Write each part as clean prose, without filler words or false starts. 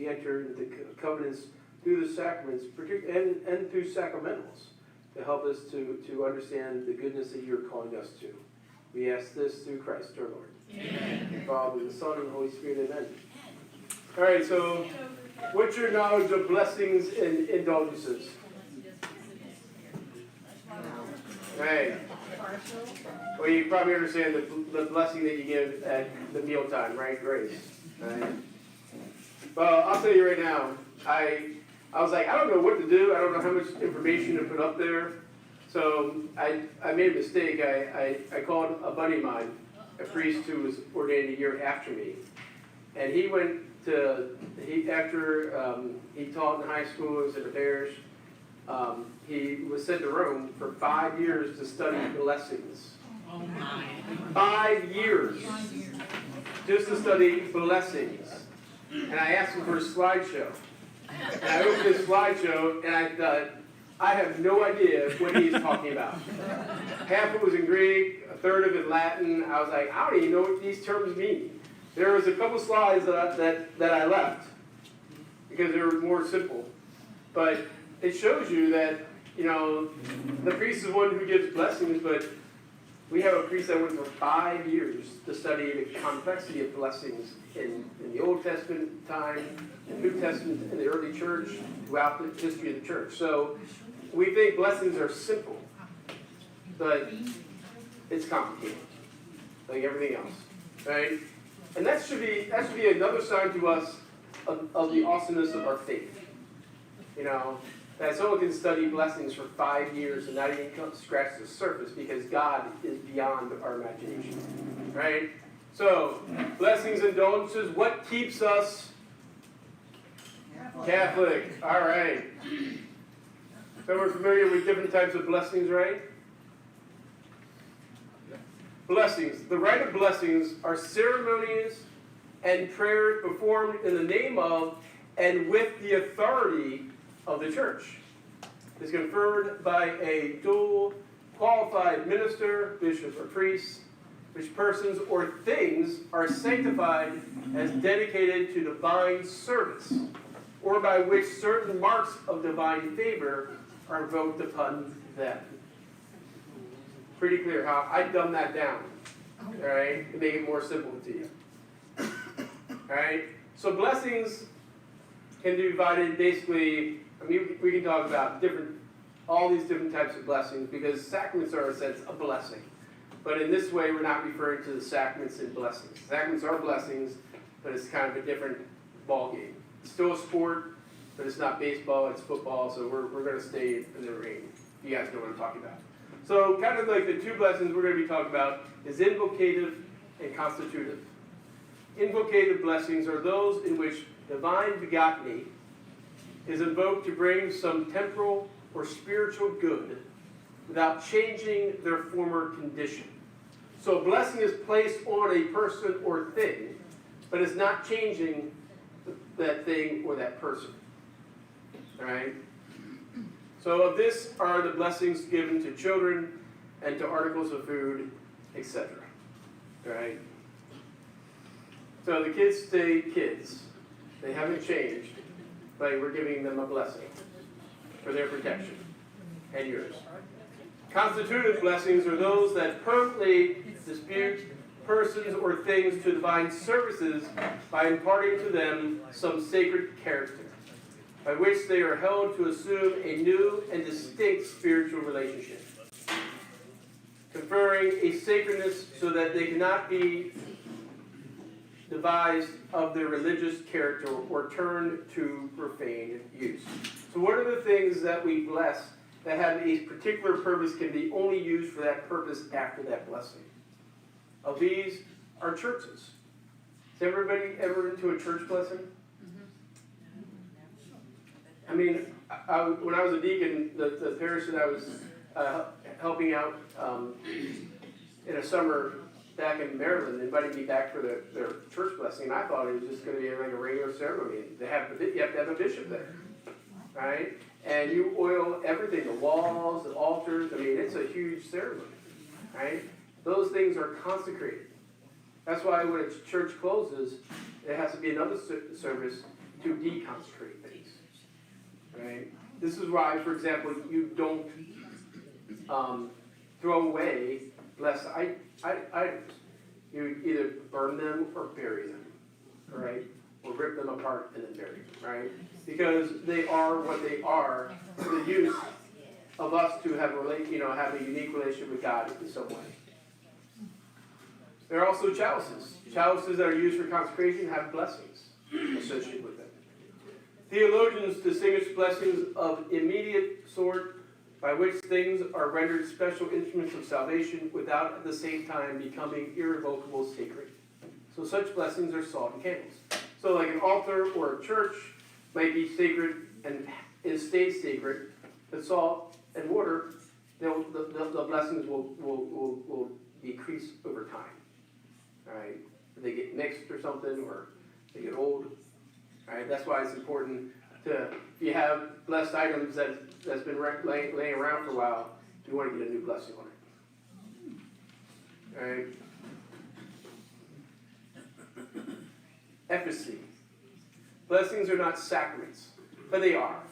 enter into the covenants through the sacraments, and through sacramentals, to help us to understand the goodness that you're calling us to. We ask this through Christ our Lord. Amen. The Father, the Son, and the Holy Spirit. Amen. All right, so what's your knowledge of blessings and indulgences? Right. Well, you probably understand the blessing that you give at the mealtime, right? Grace. Right. Well, I'll tell you right now, I was like, I don't know what to do. I don't know how much information to put up there. So I made a mistake. I called a buddy of mine, a priest who was ordained a year after me. And he went to, after he taught in high school, he was in the parish, he was sent to Rome for 5 years to study blessings. Oh my. 5 years. Just to study blessings. And I asked him for a slideshow. And I opened his slideshow and I thought, I have no idea what he's talking about. Half of it was in Greek, a third of it in Latin. I was like, I don't even know what these terms mean. There was a couple slides that I left because they were more simple. But it shows you that, you know, the priest is one who gives blessings, but we have a priest that went for 5 years to study the complexity of blessings in the Old Testament time, the New Testament, in the early church, throughout the history of the church. So we think blessings are simple, but it's complicated, like everything else, right? And that should be another sign to us of the awesomeness of our faith. You know, that someone can study blessings for 5 years and not even scratch the surface because God is beyond our imagination, right? So, blessings and indulgences, what keeps us Catholic? All right. So we're familiar with different types of blessings, right? Blessings. The rite of blessings are ceremonies and prayers performed in the name of and with the authority of the church. It's conferred by a dual qualified minister, bishop, or priest, which persons or things are sanctified as dedicated to divine service, or by which certain marks of divine favor are invoked upon them. Pretty clear how I dumbed that down, all right, to make it more simple to you. All right, so blessings can be divided basically. I mean, we can talk about all these different types of blessings because sacraments are, in a sense, a blessing. But in this way, we're not referring to the sacraments and blessings. Sacraments are blessings, but it's kind of a different ballgame. It's still a sport, but it's not baseball, it's football, so we're going to stay in the ring. You guys know what I'm talking about. So kind of like the two blessings we're going to be talking about is invocative and constitutive. Invocative blessings are those in which divine begotteny is invoked to bring some temporal or spiritual good without changing their former condition. So a blessing is placed on a person or thing, but it's not changing that thing or that person. All right? So of this are the blessings given to children and to articles of food, etc. All right? So the kids stay kids. They haven't changed, but we're giving them a blessing for their protection and yours. Constitutive blessings are those that permanently dispute persons or things to divine services by imparting to them some sacred character, by which they are held to assume a new and distinct spiritual relationship, conferring a sacredness so that they cannot be devised of their religious character or turned to profane use. So what are the things that we bless that have a particular purpose can be only used for that purpose after that blessing? Of these are churches. Has everybody ever been to a church blessing? I mean, when I was a deacon, the parish that I was helping out in a summer back in Maryland invited me back for their church blessing, and I thought it was just going to be like a regular ceremony. You have to have a bishop there, right? And you oil everything, the walls, the altars. I mean, it's a huge ceremony, right? Those things are consecrated. That's why when a church closes, there has to be another service to deconsecrate things. Right? This is why, for example, you don't throw away blessed items. You either burn them or bury them, right? Or rip them apart and then bury them, right? Because they are what they are for the use of us to have have a unique relationship with God in some way. There are also chalices. Chalices that are used for consecration have blessings associated with them. Theologians distinguish blessings of immediate sort by which things are rendered special instruments of salvation without at the same time becoming irrevocable sacred. So such blessings are salt and candles. So like an altar or a church might be sacred and it stays sacred, but salt and water, the blessings will decrease over time. Right? They get mixed or something, or they get old. Right? That's why it's important to, if you have blessed items that's been laying around for a while, you want to get a new blessing on it. Right? Efficacy. Blessings are not sacraments, but they are.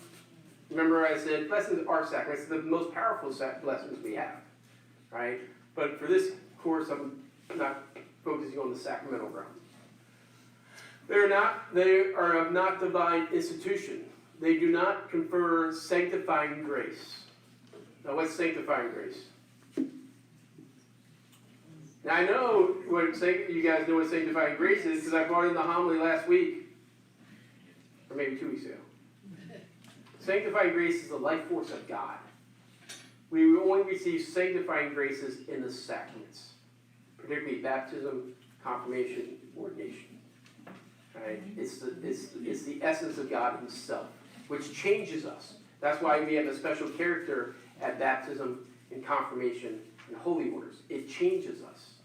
Remember I said blessings are sacraments, the most powerful blessings we have. Right? But for this course, I'm not focusing on the sacramental realm. They are of not divine institution. They do not confer sanctifying grace. Now what's sanctifying grace? Now I know you guys know what sanctifying grace is because I brought in the homily last week, or maybe 2 weeks ago. Sanctifying grace is the life force of God. We only receive sanctifying graces in the sacraments, particularly baptism, confirmation, ordination. Right? It's the essence of God himself, which changes us. That's why we have a special character at baptism and confirmation and holy orders. It changes us.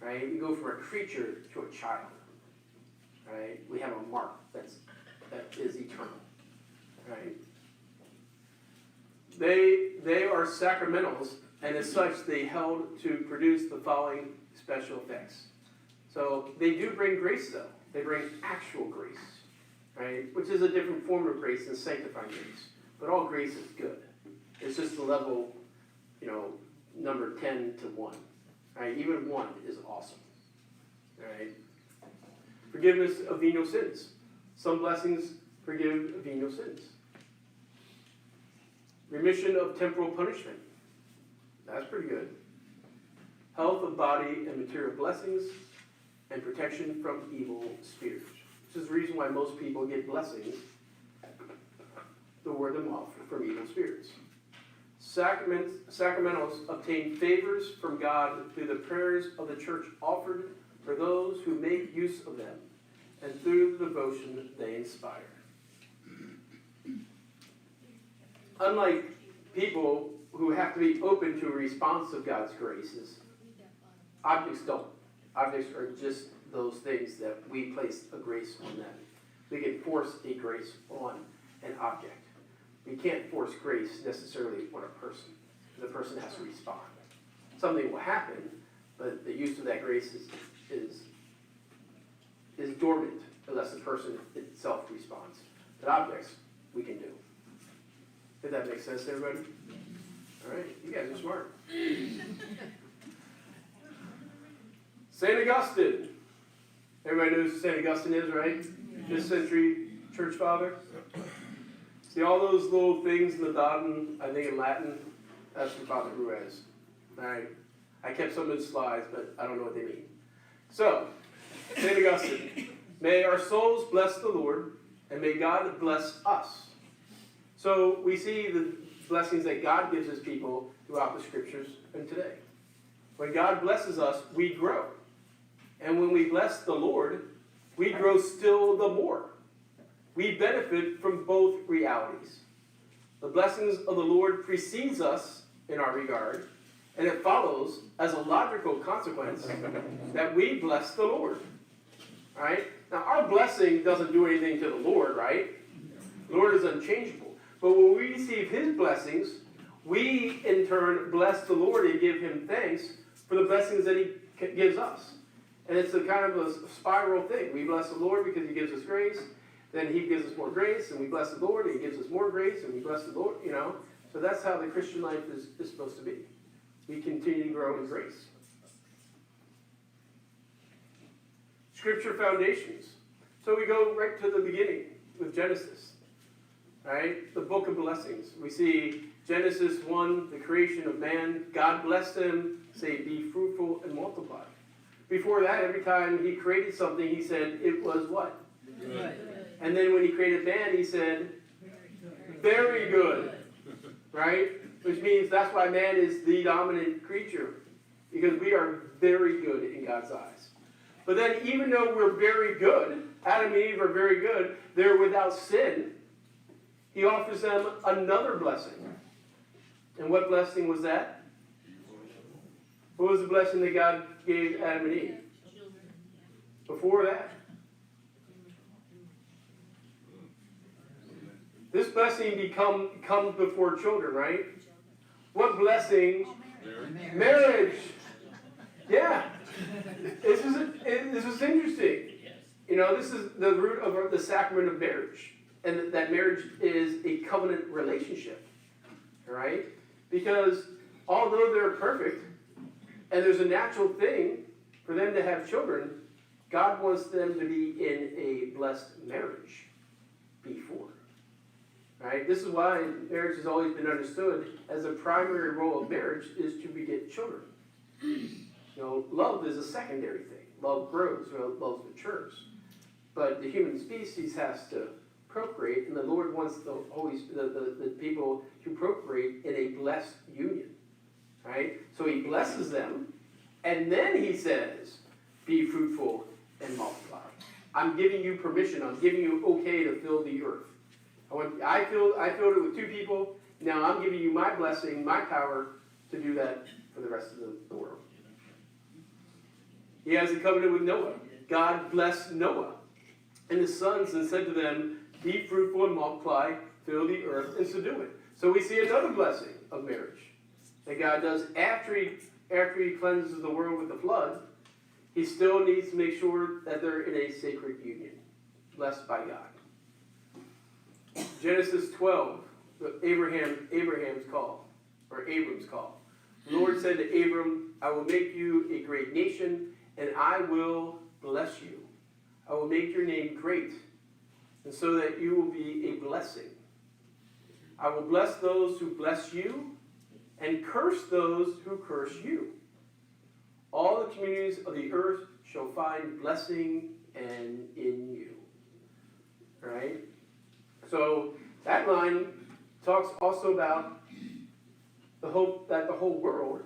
Right? We go from a creature to a child. Right? We have a mark that is eternal. Right? They are sacramentals, and as such, they held to produce the following special effects. So they do bring grace, though. They bring actual grace, right? Which is a different form of grace than sanctifying grace. But all grace is good. It's just the level, number 10 to 1. Right? Even 1 is awesome. Right? Forgiveness of venial sins. Some blessings forgive venial sins. Remission of temporal punishment. That's pretty good. Health of body and material blessings, and protection from evil spirits. Which is the reason why most people get blessings to ward them off from evil spirits. Sacramentals obtain favors from God through the prayers of the church offered for those who make use of them, and through the devotion they inspire. Unlike people who have to be open to a response of God's graces, objects don't. Objects are just those things that we place a grace on them. We can force a grace on an object. We can't force grace necessarily on a person. The person has to respond. Something will happen, but the use of that grace is dormant unless the person itself responds. But objects, we can do. Did that make sense to everybody? All right, you guys are smart. St. Augustine. Everybody knows who St. Augustine is, right? 5th century church father. See all those little things in the bottom, I think in Latin, that's from Father Ruiz. All right. I kept some of his slides, but I don't know what they mean. So, St. Augustine. May our souls bless the Lord, and may God bless us. So we see the blessings that God gives his people throughout the scriptures and today. When God blesses us, we grow. And when we bless the Lord, we grow still the more. We benefit from both realities. The blessings of the Lord precedes us in our regard, and it follows as a logical consequence that we bless the Lord. Right? Now, our blessing doesn't do anything to the Lord, right? The Lord is unchangeable. But when we receive his blessings, we in turn bless the Lord and give him thanks for the blessings that he gives us. And it's a kind of a spiral thing. We bless the Lord because he gives us grace. then he gives us more grace, and we bless the Lord, and he gives us more grace, and we bless the Lord, you know. So that's how the Christian life is supposed to be. We continue to grow in grace. Scripture foundations. So we go right to the beginning with Genesis, right? The book of blessings. We see Genesis 1, the creation of man. God blessed them, say, be fruitful and multiply. Before that, every time he created something, he said it was what? Good. And then when he created man, he said, very good. Right? Which means that's why man is the dominant creature. Because we are very good in God's eyes. But then even though we're very good, Adam and Eve are very good, they're without sin, he offers them another blessing. And what blessing was that? What was the blessing that God gave Adam and Eve? Before that. This blessing comes before children, right? What blessing? Marriage. Yeah. This is interesting. You know, this is the root of the sacrament of marriage. And that marriage is a covenant relationship. Right? Because although they're perfect, and there's a natural thing for them to have children, God wants them to be in a blessed marriage before. Right? This is why marriage has always been understood as the primary role of marriage is to beget children. You know, love is a secondary thing. Love grows, love matures. But the human species has to procreate, and the Lord wants the people to procreate in a blessed union. Right? So he blesses them, and then he says, be fruitful and multiply. I'm giving you permission. I'm giving you okay to fill the earth. I filled it with 2 people. Now I'm giving you my blessing, my power to do that for the rest of the world. He has a covenant with Noah. God blessed Noah and his sons and said to them, be fruitful and multiply, fill the earth and subdue it. So we see another blessing of marriage that God does after he cleanses the world with the flood. He still needs to make sure that they're in a sacred union, blessed by God. Genesis 12, Abraham's call, or Abram's call. The Lord said to Abram, I will make you a great nation, and I will bless you. I will make your name great, and so that you will be a blessing. I will bless those who bless you, and curse those who curse you. All the communities of the earth shall find blessing and in you. All right? So that line talks also about the hope that the whole world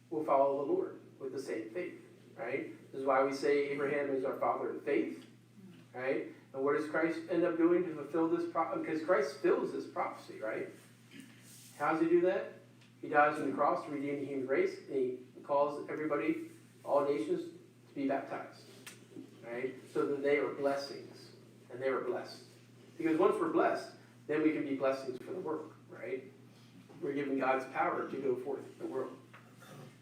will follow the Lord with the same faith, right? This is why we say Abraham is our father in faith, right? And what does Christ end up doing to fulfill this prophecy? Because Christ fills this prophecy, right? How does he do that? He dies on the cross to redeem the human race, and he calls everybody, all nations, to be baptized, right? So that they are blessings, and they are blessed. Because once we're blessed, then we can be blessings for the world, right? We're given God's power to go forth in the world.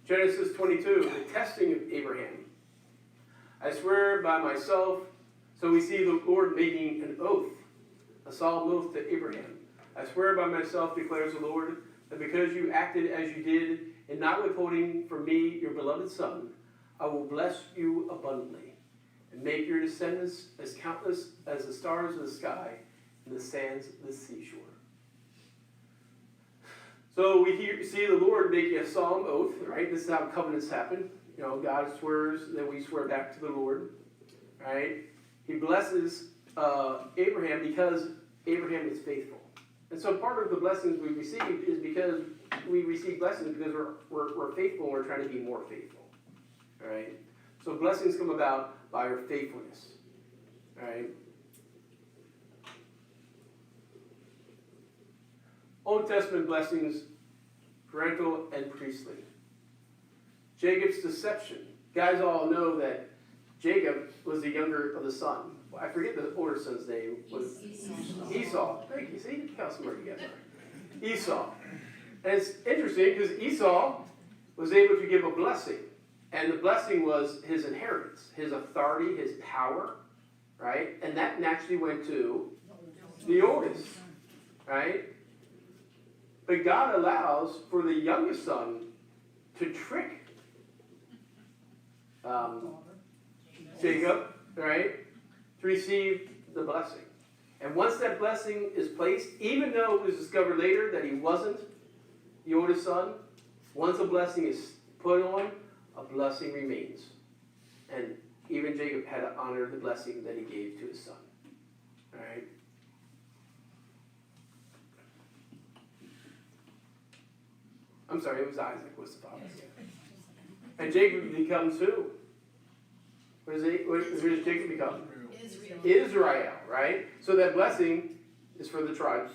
Genesis 22, the testing of Abraham. I swear by myself. So we see the Lord making an oath, a solemn oath to Abraham. I swear by myself, declares the Lord, that because you acted as you did, in not withholding from me your beloved son, I will bless you abundantly, and make your descendants as countless as the stars of the sky and the sands of the seashore. So we see the Lord making a solemn oath, right? This is how covenants happen. You know, God swears, then we swear back to the Lord, right? He blesses Abraham because Abraham is faithful. And so part of the blessings we receive is because we receive blessings because we're faithful and we're trying to be more faithful, all right? So blessings come about by our faithfulness, all right? Old Testament blessings, parental and priestly. Jacob's deception. Guys all know that Jacob was the younger of the son. I forget the older son's name. Was Esau. Thank you. See how smart you guys are. Esau. And it's interesting because Esau was able to give a blessing. And the blessing was his inheritance, his authority, his power. right? And that naturally went to the oldest, right? But God allows for the youngest son to trick Jacob, right, to receive the blessing. And once that blessing is placed, even though it was discovered later that he wasn't the oldest son, once a blessing is put on, a blessing remains. And even Jacob had to honor the blessing that he gave to his son. All right? I'm sorry, it was Isaac was the father. And Jacob becomes who? What does Jacob become? Israel, right? So that blessing is for the tribes.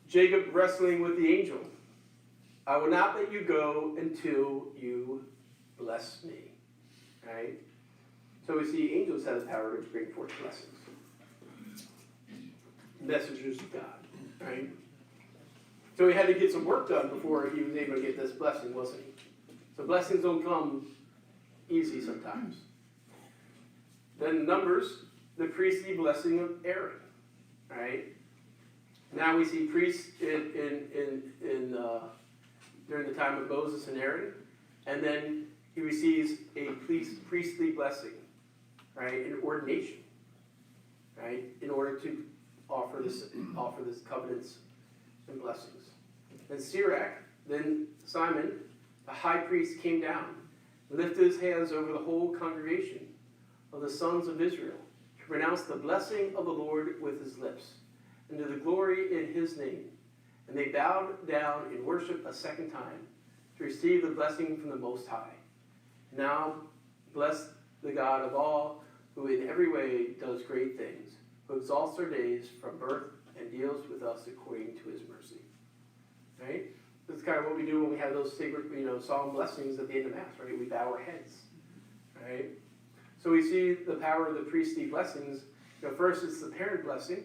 Jacob wrestling with the angel. I will not let you go until you bless me. Right? So we see angels have the power to bring forth blessings. Messengers of God. Right? So he had to get some work done before he was able to get this blessing, wasn't he? So blessings don't come easy sometimes. Then Numbers, the priestly blessing of Aaron. Right? Now we see priests during the time of Moses and Aaron, and then he receives a priestly blessing, right, in ordination, right, in order to offer this covenants and blessings. Then Sirach, then Simon, the high priest, came down, lifted his hands over the whole congregation of the sons of Israel to pronounce the blessing of the Lord with his lips, and to the glory in his name. And they bowed down in worship a second time to receive the blessing from the Most High. Now bless the God of all, who in every way does great things, who exalts our days from birth and deals with us according to his mercy. Right? That's kind of what we do when we have those sacred, solemn blessings at the end of Mass, right? We bow our heads. Right? So we see the power of the priestly blessings. First it's the parent blessing,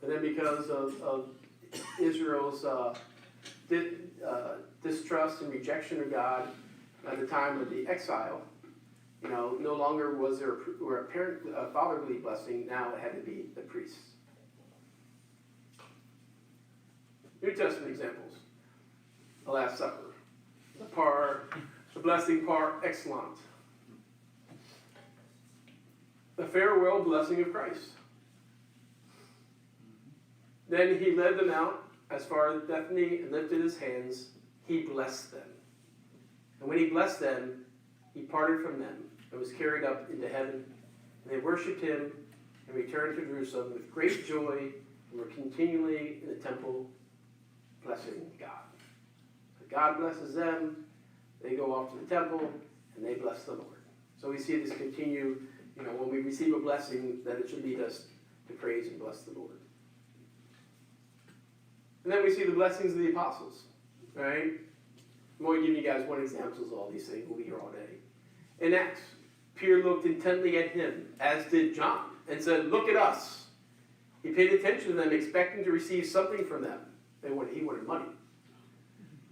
but then because of Israel's distrust and rejection of God at the time of the exile, no longer was there a fatherly blessing. Now it had to be the priests. New Testament examples: the Last Supper, the blessing par excellence, the farewell blessing of Christ. Then he led them out as far as Bethany and lifted his hands. He blessed them. And when he blessed them, he parted from them and was carried up into heaven. And they worshipped him and returned to Jerusalem with great joy and were continually in the temple blessing God. So God blesses them. They go off to the temple and they bless the Lord. So we see this continue, when we receive a blessing, that it should lead us to praise and bless the Lord. And then we see the blessings of the apostles, right? I'm going to give you guys one example of all these things. We'll be here all day. In Acts, Peter looked intently at him, as did John, and said, "Look at us." He paid attention to them, expecting to receive something from them. He wanted money.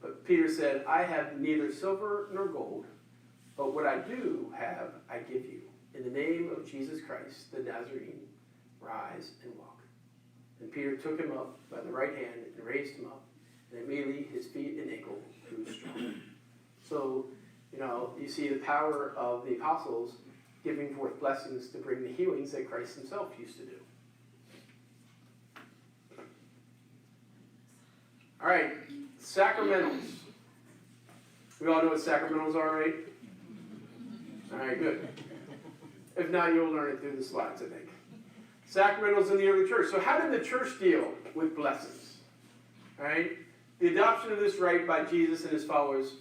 But Peter said, "I have neither silver nor gold, but what I do have, I give you. In the name of Jesus Christ, the Nazarene, rise and walk." And Peter took him up by the right hand and raised him up, and immediately his feet and ankle grew strong. So, you see the power of the apostles giving forth blessings to bring the healings that Christ himself used to do. All right, sacramentals. We all know what sacramentals are, right? All right, good. If not, you'll learn it through the slides, I think. Sacramentals in the early church. So how did the church deal with blessings? All right? The adoption of this rite by Jesus and his followers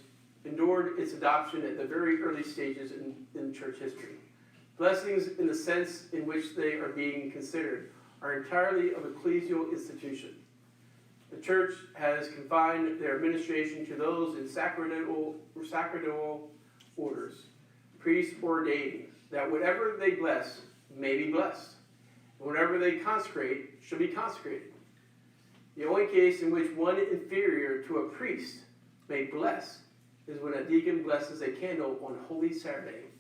endured its adoption at the very early stages in church history. Blessings, in the sense in which they are being considered, are entirely of ecclesial institution. The church has confined their administration to those in sacerdotal orders, priests ordained that whatever they bless may be blessed, and whatever they consecrate should be consecrated. The only case in which one inferior to a priest may bless is when a deacon blesses a candle on Holy Saturday,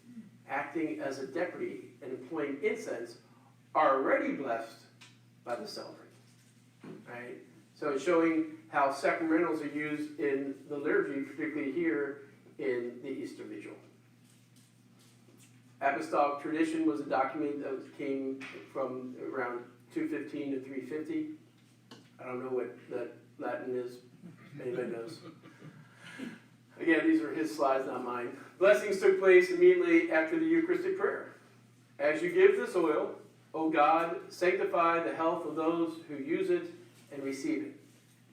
acting as a deputy and employing incense are already blessed by the celebrant. Right? So it's showing how sacramentals are used in the liturgy, particularly here in the Easter Vigil. Apostolic tradition was a document that came from around 215 to 350. I don't know what that Latin is. Anybody knows? Again, these are his slides, not mine. Blessings took place immediately after the Eucharistic prayer. As you give this oil, O God, sanctify the health of those who use it and receive it,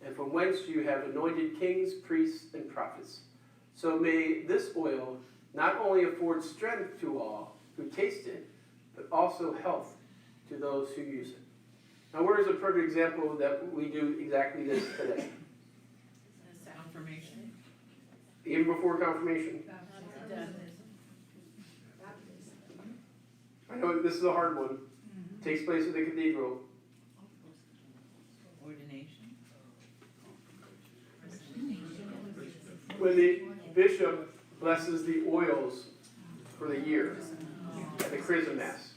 and from whence you have anointed kings, priests, and prophets. So may this oil not only afford strength to all who taste it, but also health to those who use it. Now, where is a perfect example that we do exactly this today? Confirmation. Even before confirmation. I know this is a hard one. Takes place at the cathedral. Ordination. When the bishop blesses the oils for the year at the Chrism Mass.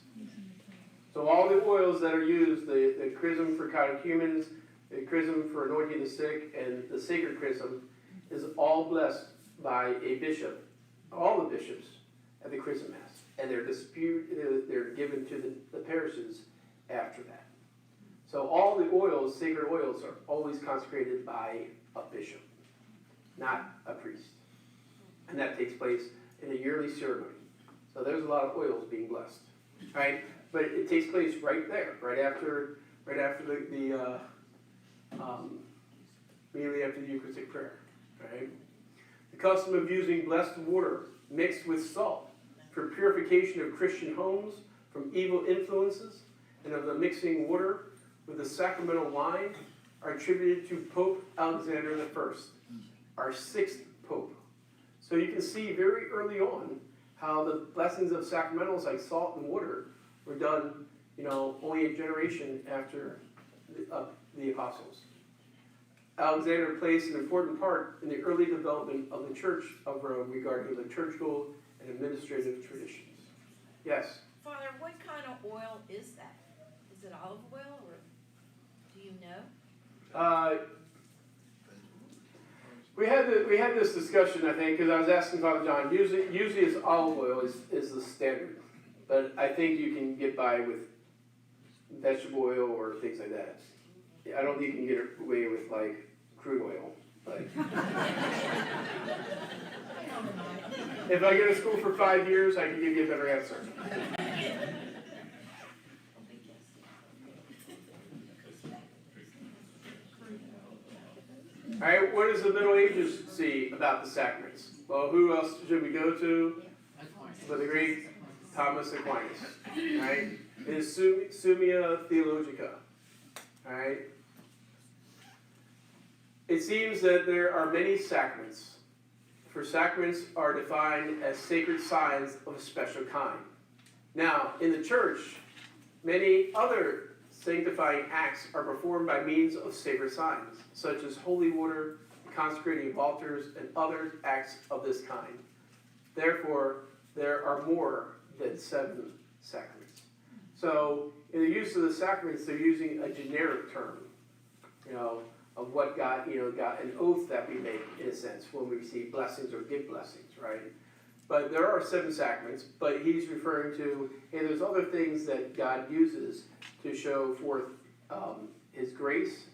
So all the oils that are used, the chrism for catechumens, the chrism for anointing the sick, and the sacred chrism, is all blessed by a bishop, all the bishops at the Chrism Mass. And they're given to the parishes after that. So all the oils, sacred oils, are always consecrated by a bishop, not a priest. And that takes place in a yearly ceremony. So there's a lot of oils being blessed, right? But it takes place right there, right after immediately after the Eucharistic prayer, right? The custom of using blessed water mixed with salt for purification of Christian homes from evil influences, and of the mixing water with the sacramental wine, are attributed to Pope Alexander I, our sixth pope. So you can see very early on how the blessings of sacramentals like salt and water were done, only a generation after the apostles. Alexander plays an important part in the early development of the Church of Rome regarding liturgical and administrative traditions. Yes? Father, what kind of oil is that? Is it olive oil, or do you know? We had this discussion, I think, because I was asking Father John. Usually it's olive oil is the standard, but I think you can get by with vegetable oil or things like that. I don't think you can get away with like crude oil. Like, if I go to school for 5 years, I can give you a better answer. All right, what does the Middle Ages see about the sacraments? Well, who else should we go to? But the great Thomas Aquinas, right? His Summa Theologica, all right? It seems that there are many sacraments, for sacraments are defined as sacred signs of a special kind. Now, in the church, many other sanctifying acts are performed by means of sacred signs, such as holy water, the consecrating of altars, and other acts of this kind. Therefore, there are more than 7 sacraments. So, in the use of the sacraments, they're using a generic term, of what God, got an oath that we make, in a sense, when we receive blessings or give blessings, right? But there are 7 sacraments, but he's referring to, hey, there's other things that God uses to show forth his grace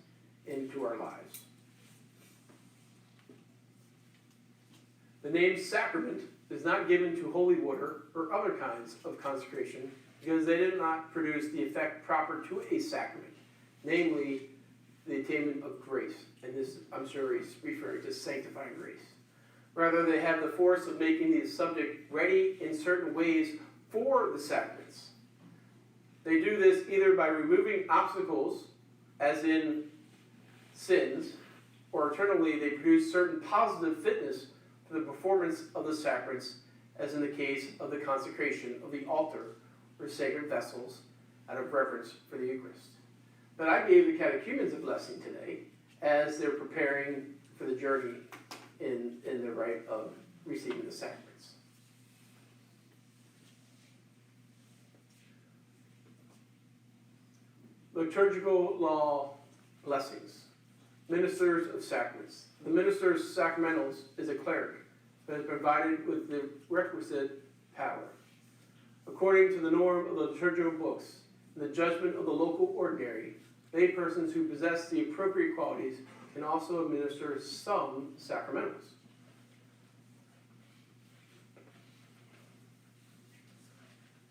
into our lives. The name sacrament is not given to holy water or other kinds of consecration because they did not produce the effect proper to a sacrament, namely the attainment of grace. And this, I'm sure he's referring to sanctifying grace. Rather, they have the force of making the subject ready in certain ways for the sacraments. They do this either by removing obstacles, as in sins, or alternatively, they produce certain positive fitness for the performance of the sacraments, as in the case of the consecration of the altar or sacred vessels out of reverence for the Eucharist. But I gave the catechumens a blessing today as they're preparing for the journey in the rite of receiving the sacraments. Liturgical law blessings. Ministers of sacraments. The minister of sacramentals is a cleric that is provided with the requisite power. According to the norm of the liturgical books and the judgment of the local ordinary, lay persons who possess the appropriate qualities can also administer some sacramentals.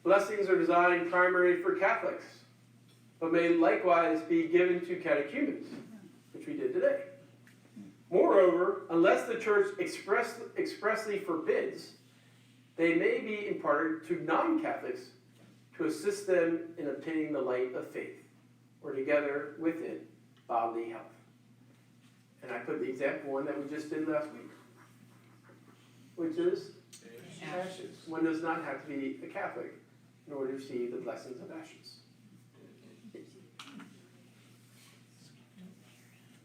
Blessings are designed primarily for Catholics, but may likewise be given to catechumens, which we did today. Moreover, unless the Church expressly forbids, they may be imparted to non-Catholics to assist them in obtaining the light of faith, or together with it, bodily health. And I put the example one that we just did last week, which is ashes. One does not have to be a Catholic in order to receive the blessings of ashes.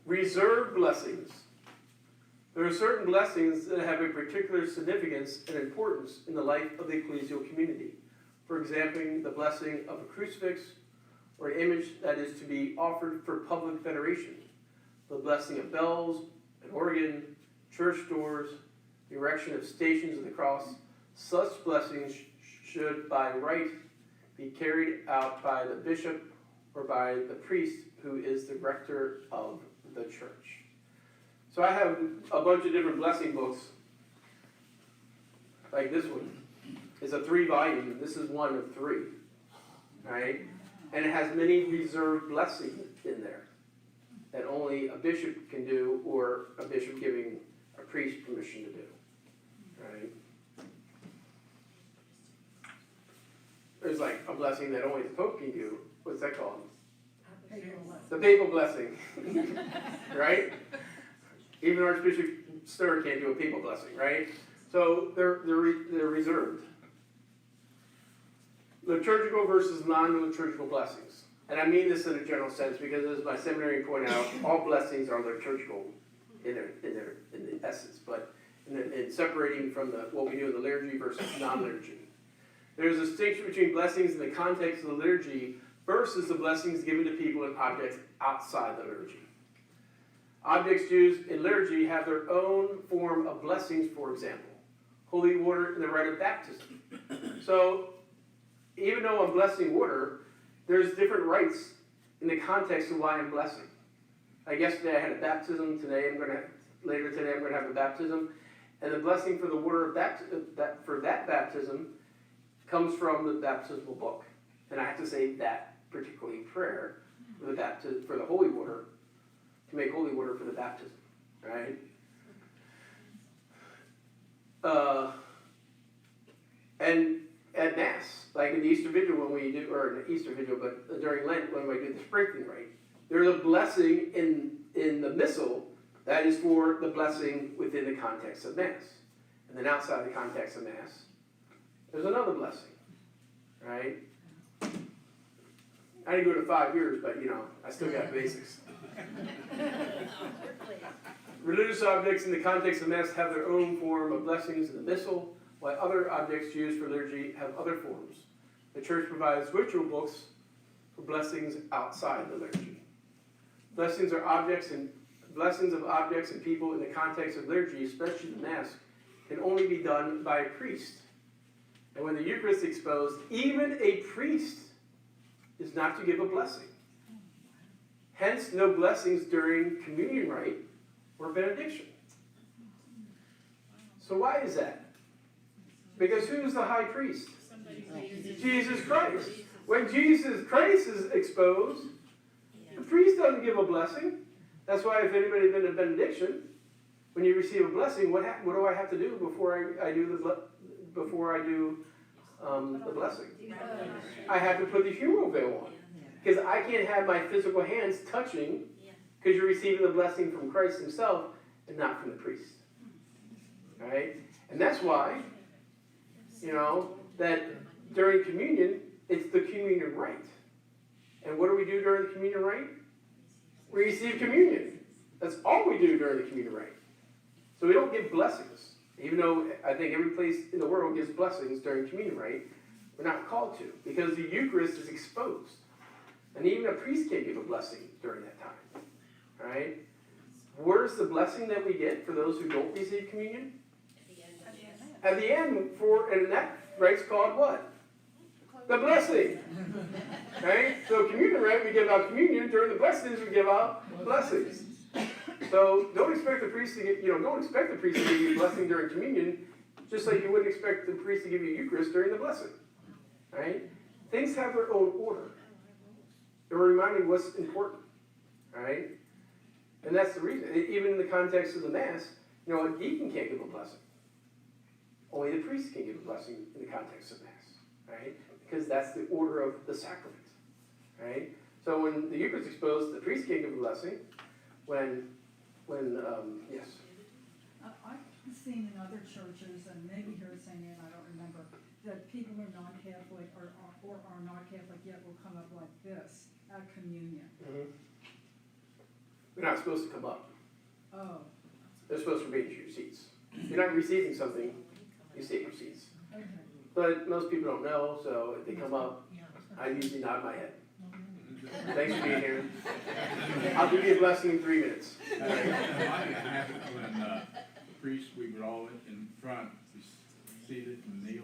Reserved blessings. There are certain blessings that have a particular significance and importance in the life of the ecclesial community. For example, the blessing of a crucifix or an image that is to be offered for public veneration, the blessing of bells, an organ, church doors, the erection of stations of the cross. Such blessings should by right be carried out by the bishop or by the priest who is the rector of the church. So I have a bunch of different blessing books, like this one. It's a 3-volume. This is one of 3, right? And it has many reserved blessings in there that only a bishop can do, or a bishop giving a priest permission to do, right? There's like a blessing that only the Pope can do. What's that called? The papal blessing, right? Even Archbishop Sturr can't do a papal blessing, right? So they're reserved. Liturgical versus non-liturgical blessings. And I mean this in a general sense because, as my seminary pointed out, all blessings are liturgical in the essence, but in separating from what we do in the liturgy versus non-liturgy. There's a distinction between blessings in the context of the liturgy versus the blessings given to people and objects outside the liturgy. Objects used in liturgy have their own form of blessings, for example, holy water and the rite of baptism. So, even though I'm blessing water, there's different rites in the context of why I'm blessing. Like yesterday I had a baptism, later today I'm going to have a baptism, and the blessing for the water of for that baptism comes from the baptismal book. And I have to say that particularly prayer for the holy water, to make holy water for the baptism, right? And at Mass, like in the Easter Vigil when we do, or in the Easter Vigil, but during Lent when we do the sprinkling rite, there's a blessing in the Missal that is for the blessing within the context of Mass. And then outside the context of Mass, there's another blessing, right? I didn't go to 5 years, but I still got basics. Religious objects in the context of Mass have their own form of blessings in the Missal, while other objects used for liturgy have other forms. The Church provides ritual books for blessings outside the liturgy. Blessings of objects and people in the context of liturgy, especially the Mass, can only be done by a priest. And when the Eucharist is exposed, even a priest is not to give a blessing. Hence, no blessings during communion rite or benediction. So why is that? Because who's the high priest? Jesus Christ. When Jesus Christ is exposed, the priest doesn't give a blessing. That's why if anybody's been to benediction, when you receive a blessing, what do I have to do before I do the blessing? I have to put the funeral veil on. Because I can't have my physical hands touching, because you're receiving the blessing from Christ himself and not from the priest. Right? And that's why, that during communion, it's the communion rite. And what do we do during the communion rite? We receive communion. That's all we do during the communion rite. So we don't give blessings. Even though I think every place in the world gives blessings during communion rite, we're not called to, because the Eucharist is exposed. And even a priest can't give a blessing during that time. Right? Where's the blessing that we get for those who don't receive communion? At the end, and that rite's called what? The blessing. Right? So communion rite, we give out communion. During the blessings, we give out blessings. So don't expect the priest to don't expect the priest to give you a blessing during communion, just like you wouldn't expect the priest to give you Eucharist during the blessing. Right? Things have their own order. They're reminding what's important. Right? And that's the reason. Even in the context of the Mass, a deacon can't give a blessing. Only the priest can give a blessing in the context of Mass. Right? Because that's the order of the sacrament. Right? So when the Eucharist is exposed, the priest can't give a blessing. Yes. I've seen in other churches, and maybe here at St. Anne, I don't remember, that people who are non-Catholic or are not Catholic yet will come up like this at communion. Mm-hmm. They're not supposed to come up. Oh. They're supposed to remain in your seats. If you're not receiving something, you stay in your seats. Okay. But most people don't know, so if they come up, I usually nod my head. Thanks for being here. I'll give you a blessing in 3 minutes. When the priest, we would all in front, be seated and kneel,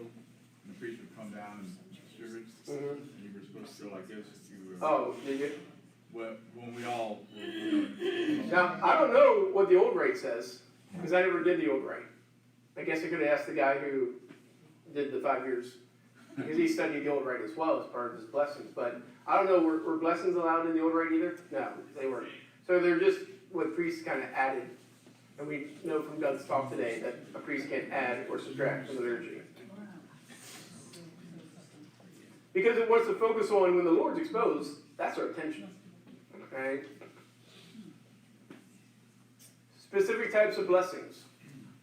and the priest would come down and distribute. Mm-hmm. And you were supposed to go like this. Oh, did you? When we all were Now, I don't know what the old rite says, because I never did the old rite. I guess I could have asked the guy who did the 5 years, because he studied the old rite as well as part of his blessings. But I don't know, were blessings allowed in the old rite either? No, they weren't. So they're just what priests kind of added. And we know from Doug's talk today that a priest can't add or subtract from the liturgy. Because it wants to focus on when the Lord's exposed, that's our attention. Okay? Specific types of blessings.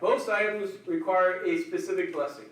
Most items require a specific blessing.